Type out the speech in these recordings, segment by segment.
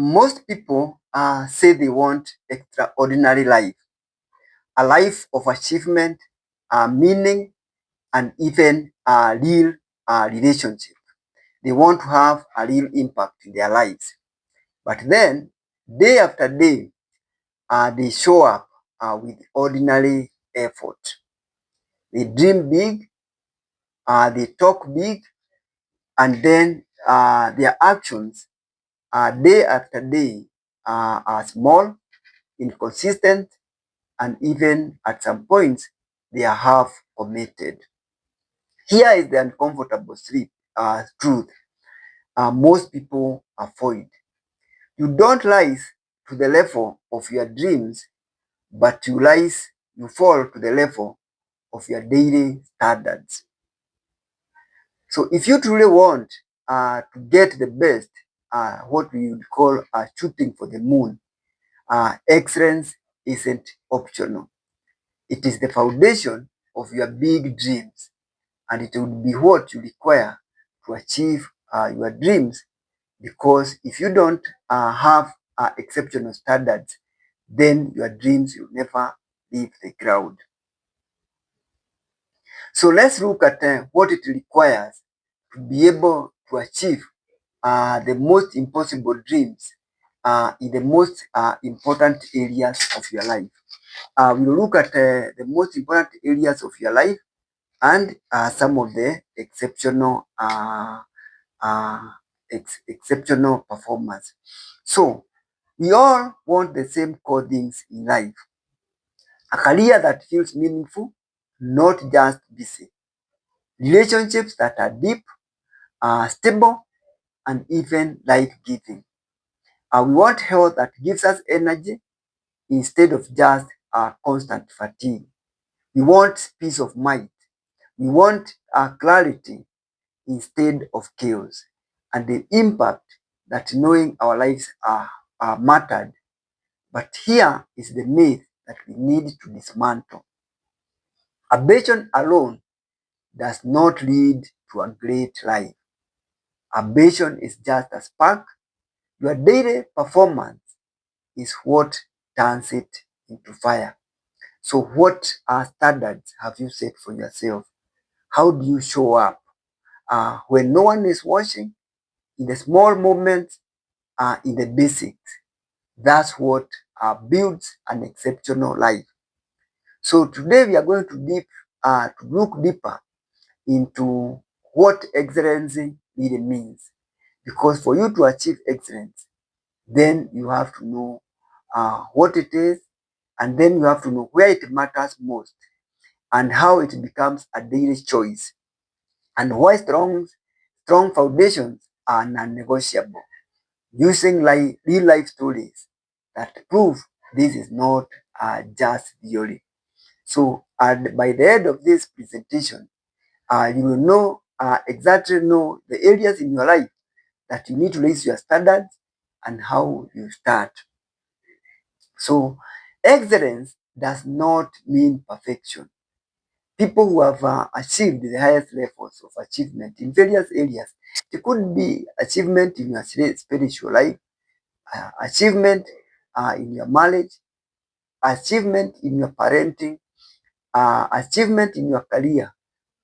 Most people say they want extraordinary life, a life of achievement, meaning, and even a real relationship. They want to have a real impact in their lives. But then, day after day, they show up with ordinary effort. They dream big, they talk big, and then their actions day after day are small, inconsistent, and even at some points they are half committed. Here is the uncomfortable truth most people avoid. You don't rise to the level of your dreams, but you fall to the level of your daily standards. So if you truly want to get the best, what we would call shooting for the moon, excellence isn't optional. It is the foundation of your big dreams, and it would be what you require to achieve your dreams. Because if you don't have exceptional standards, then your dreams will never leave the ground. So let's look at what it requires to be able to achieve the most impossible dreams in the most important areas of your life. We will look at the most important areas of your life and some of the uh, exceptional performance. So we all want the same core things in life. A career that feels meaningful, not just busy. Relationships that are deep, stable, and even life-giving. We want health that gives us energy instead of just constant fatigue. We want peace of mind. We want clarity instead of chaos, and the impact that knowing our lives are mattered. But here is the myth that we need to dismantle. Ambition alone does not lead to a great life. Ambition is just a spark. Your daily performance is what turns it into fire. So what standards have you set for yourself? How do you show up when no one is watching? In the small moments, in the basics. That's what builds an exceptional life. So today we are going to look deeper into what excellence really means. Because for you to achieve excellence, then you have to know what it is, and then you have to know where it matters most and how it becomes a daily choice, and why strong foundations are non-negotiable. Using real life stories that prove this is not just theory. So by the end of this presentation, you will exactly know the areas in your life that you need to raise your standards and how you start. So excellence does not mean perfection. People who have achieved the highest levels of achievement in various areas, it could be achievement in your spiritual life, achievement in your marriage, achievement in your parenting, achievement in your career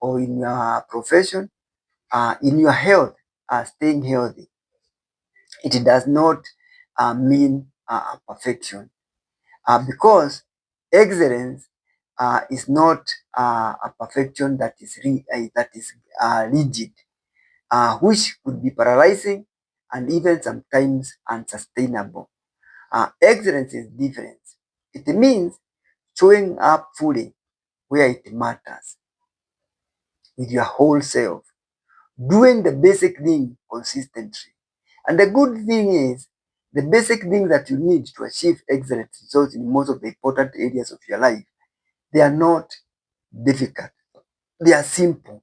or in your profession, in your health, staying healthy. It does not mean perfection because excellence is not a perfection that is rigid, which could be paralyzing and even sometimes unsustainable. Excellence is different. It means showing up fully where it matters with your whole self, doing the basic thing consistently. And the good thing is, the basic thing that you need to achieve excellent results in most of the important areas of your life, they are not difficult. They are simple.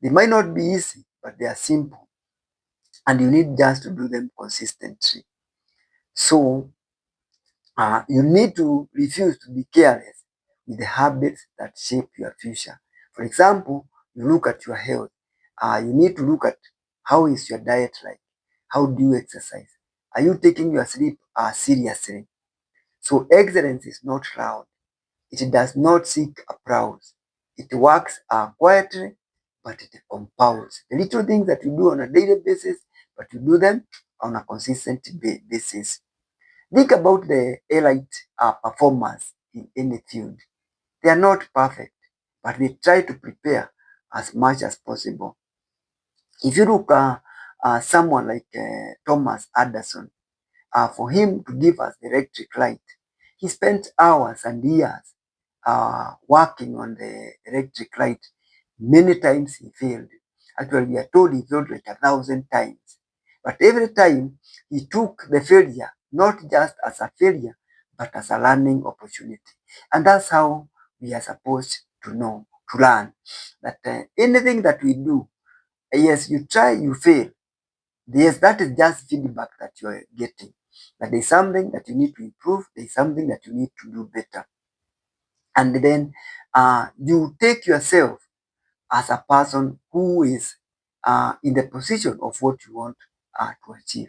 They might not be easy, but they are simple. And you need just to do them consistently. So you need to refuse to be careless with the habits that shape your future. For example, you look at your health. You need to look at how is your diet like? How do you exercise? Are you taking your sleep seriously? So excellence is not loud. It does not seek applause. It works quietly, but it compounds. The little things that you do on a daily basis, but you do them on a consistent basis. Think about the elite performers in any field. They are not perfect, but they try to prepare as much as possible. If you look someone like Thomas Edison, for him to give us the electric light, he spent hours and years working on the electric light. Many times he failed. Actually, we are told he failed like 1,000 times. But every time he took the failure, not just as a failure, but as a learning opportunity. And that's how we are supposed to know, to learn that anything that we do, yes, you try, you fail. Yes, that is just feedback that you are getting. That there is something that you need to improve, there is something that you need to do better. And then you take yourself as a person who is in the position of what you want to achieve.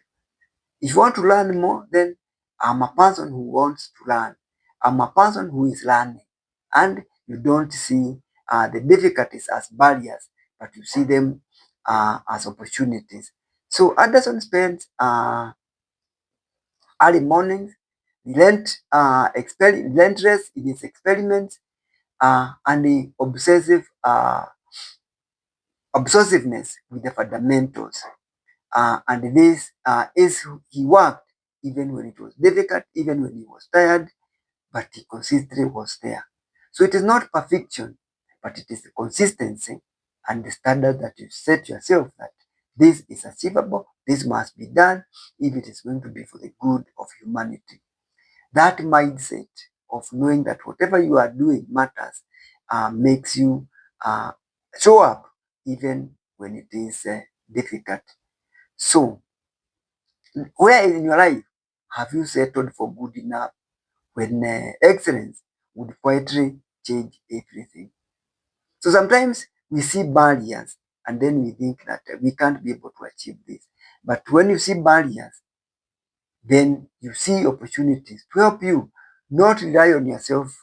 If you want to learn more, then I'm a person who wants to learn. I'm a person who is learning. And you don't see the difficulties as barriers, but you see them as opportunities. So Anderson spent early mornings, relentless in his experiments, and the obsessiveness with the fundamentals. And this is he worked even when it was difficult, even when he was tired, but he consistently was there. So it is not perfection, but it is the consistency and the standard that you set yourself that this is achievable, this must be done if it is going to be for the good of humanity. That mindset of knowing that whatever you are doing matters makes you uh, show up even when it is difficult. So, where in your life have you settled for good enough when excellence would quietly change everything? So sometimes we see barriers and then we think that we can't be able to achieve this. But when you see barriers, then you see opportunities to help you not rely on yourself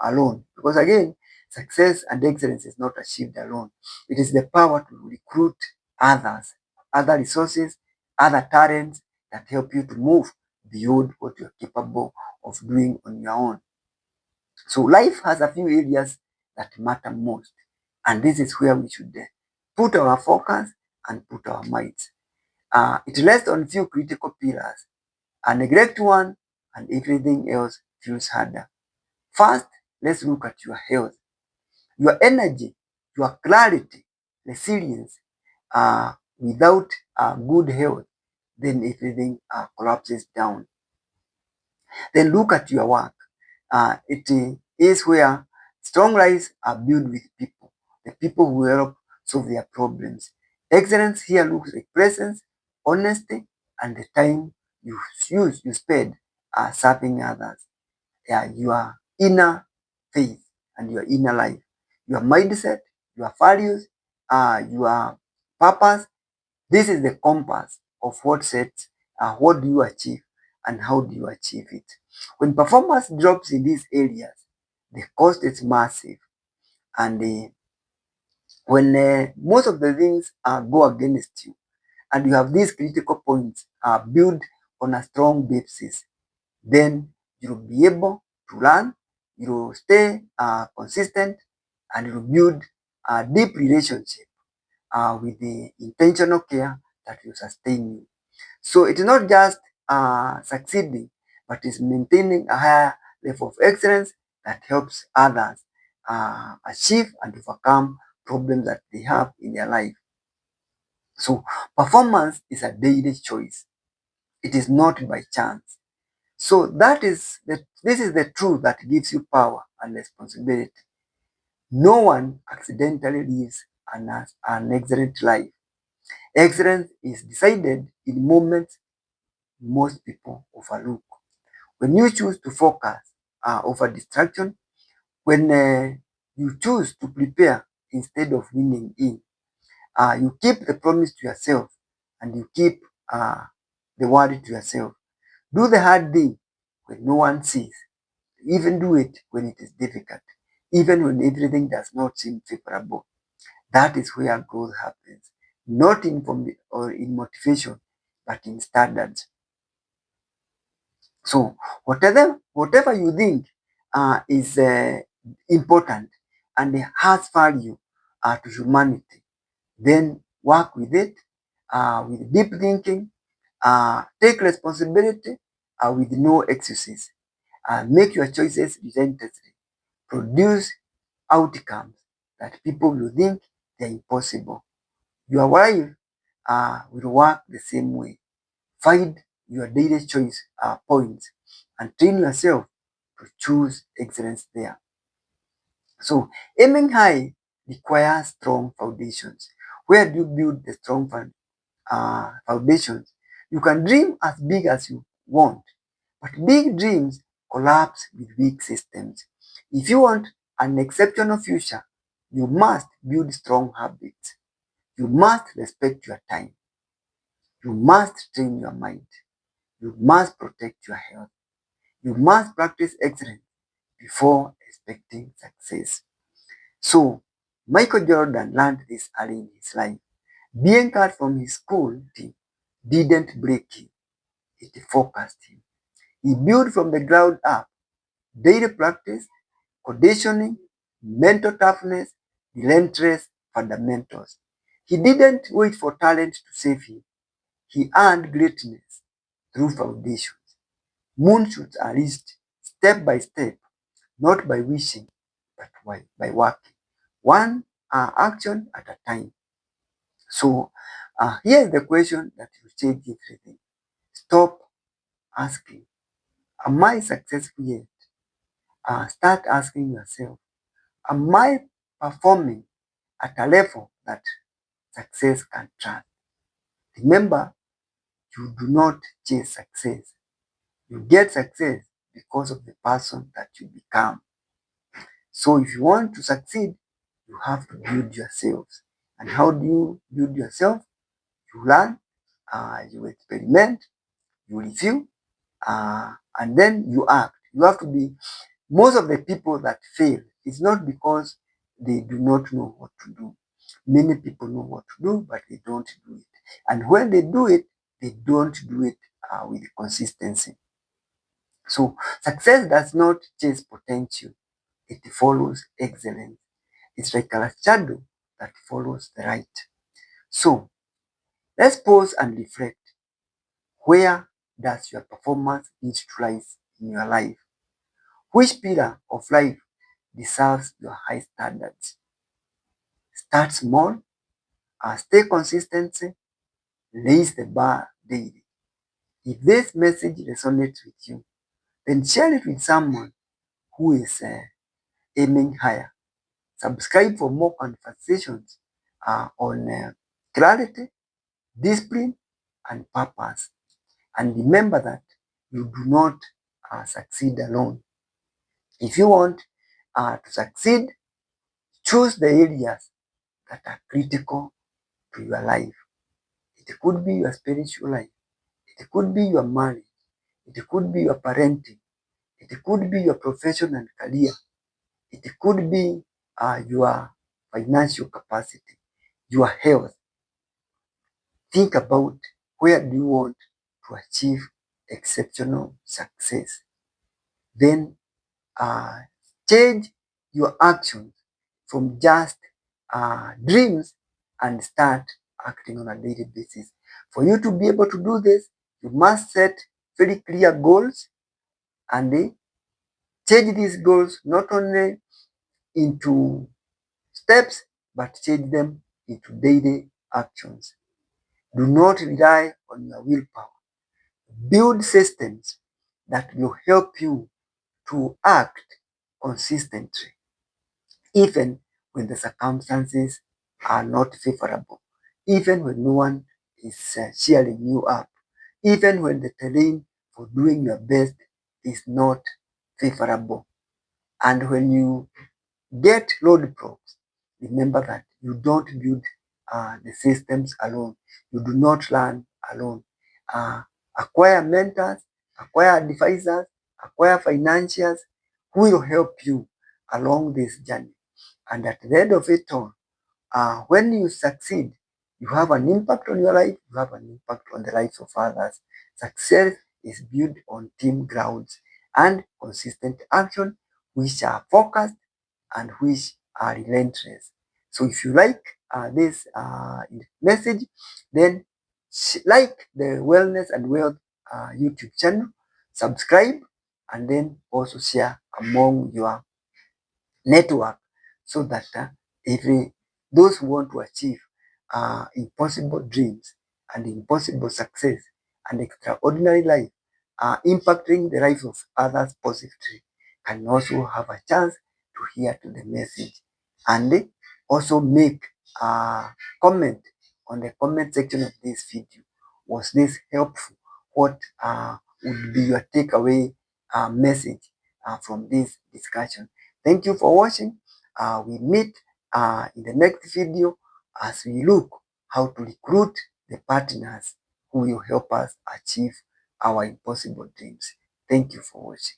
alone. Because again, success and excellence is not achieved alone. It is the power to recruit others, other resources, other talents that help you to move beyond what you're capable of doing on your own. So life has a few areas that matter most. And this is where we should put our focus and put our minds. It rests on few critical pillars. A neglect one and everything else feels harder. First, let's look at your health, your energy, your clarity, resilience. Without good health, then everything collapses down. Then look at your work. It is where strong lives are built with people, the people who help solve their problems. Excellence here looks like presence, honesty, and the time you spend serving others. Yeah, your inner faith and your inner life, your mindset, your values, your purpose. This is the compass of what sets, what do you achieve and how do you achieve it. When performance drops in these areas, the cost is massive. And when most of the things go against you, and you have these critical points built on a strong basis, then you'll be able to learn, you'll stay consistent, and you'll build a deep relationship with the intentional care that will sustain you. So it is not just succeeding, but it's maintaining a higher level of excellence that helps others achieve and overcome problems that they have in their life. So performance is a daily choice. It is not by chance. So this is the truth that gives you power and responsibility. No one accidentally lives an excellent life. Excellence is decided in moments most people overlook. When you choose to focus over distraction, when you choose to prepare instead of winning in, you keep the promise to yourself and you keep uh, the word to yourself. Do the hard thing when no one sees. Even do it when it is difficult, even when everything does not seem favorable. That is where growth happens, not in motivation, but in standards. So whatever you think is important and has value to humanity, then work with it with deep thinking, take responsibility with no excuses, make your choices relentlessly, produce outcomes that people will think they're impossible. Your life will work the same way. Find your daily choice points and train yourself to choose excellence there. So aiming high requires strong foundations. Where do you build the strong foundations? You can dream as big as you want, but big dreams collapse with weak systems. If you want an exceptional future, you must build strong habits. You must respect your time. You must train your mind. You must protect your health. You must practice excellence before expecting success. So, Michael Jordan learned this early in his life. Being cut from his school team didn't break him, it focused him. He built from the ground up, daily practice, conditioning, mental toughness, relentless fundamentals. He didn't wait for talent to save him. He earned greatness through foundations. Moonshots are reached step by step, not by wishing, but by working. One action at a time. So here's the question that will change everything. Stop asking, am I successful yet? Start asking yourself, am I performing at a level that success can trust? Remember, you do not chase success. You get success because of the person that you become. So if you want to succeed, you have to build yourselves. And how do you build yourself? You learn, you experiment, you review, and then you act. You have to be, most of the people that fail, it's not because they do not know what to do. Many people know what to do, but they don't do it. And when they do it, they don't do it with consistency. So success does not chase potential. It follows excellence. It's like a shadow that follows the light. So let's pause and reflect. Where does your performance need to rise in your life? Which pillar of life deserves your high standards? Start small, stay consistent, raise the bar daily. If this message resonates with you, then share it with someone who is aiming higher. Subscribe for more conversations on clarity, discipline, and purpose. And remember that you do not succeed alone. If you want to succeed, choose the areas that are critical to your life. It could be your spiritual life. It could be your marriage. It could be your parenting. It could be your profession and career. It could be your financial capacity, your health. Think about where do you want to achieve exceptional success. Then uh, change your actions from just dreams and start acting on a daily basis. For you to be able to do this, you must set very clear goals and change these goals not only into steps but change them into daily actions. Do not rely on your willpower. Build systems that will help you to act consistently, even when the circumstances are not favorable, even when no one is cheering you up, even when the terrain for doing your best is not favorable. And when you get roadblocks, remember that you don't build the systems alone. You do not learn alone. Uh, acquire mentors, acquire advisors, acquire financiers who will help you along this journey. And at the end of it all, when you succeed, you have an impact on your life, you have an impact on the lives of others. Success is built on team grounds and consistent action, which are focused and which are relentless. So if you like this message, then like the Wellness and Wealth YouTube channel, subscribe, and then also share among your network so that those who want to achieve impossible dreams and impossible success and extraordinary life, impacting the lives of others positively, can also have a chance to hear to the message and also make a comment on the comment section of this video. Was this helpful? What would be your takeaway message from this discussion? Thank you for watching. We meet in the next video as we look how to recruit the partners who will help us achieve our impossible dreams. Thank you for watching.